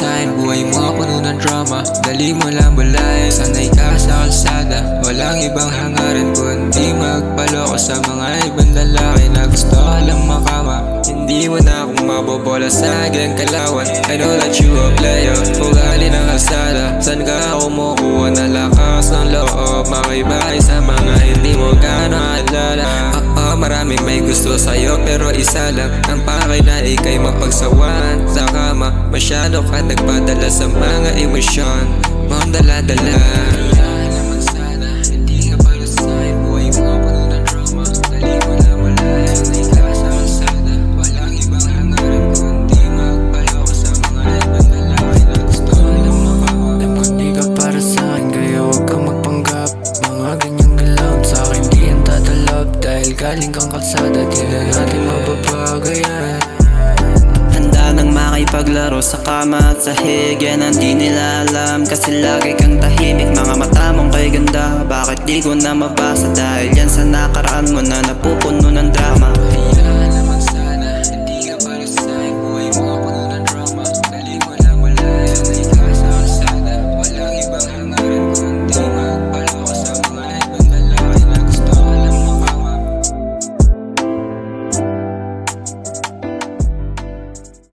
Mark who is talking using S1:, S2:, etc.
S1: sa'kin, buhay mo puno ng drama. Dali mo lang bulayan, sanay ka sa kalsada. Walang ibang hangaran kundi magpaloko sa mga ibang lalaki na gusto ka lang makama. Hindi mo na akong mabobola sa aking kalawan. I know that you a player, ugali ng kalsada. San ka kumukuha na lakas ng loob? Makibay sa mga hindi mo gano'ng alala. Maraming may gusto sa'yo pero isa lang ang pakay na ika'y mapagsawaan sa kama. Masyado ka nagpadala sa mga emosyon mong dala-dala. Galing kang kalsada, di na natin mapapagayan.
S2: Handa nang makipaglaro sa kama at sahig. Yan ang di nila alam kasi lagi kang tahimik. Mga mata mong kay ganda, bakit di ko na mabasa? Dahil yan sa nakaraan mo na napupuno ng drama.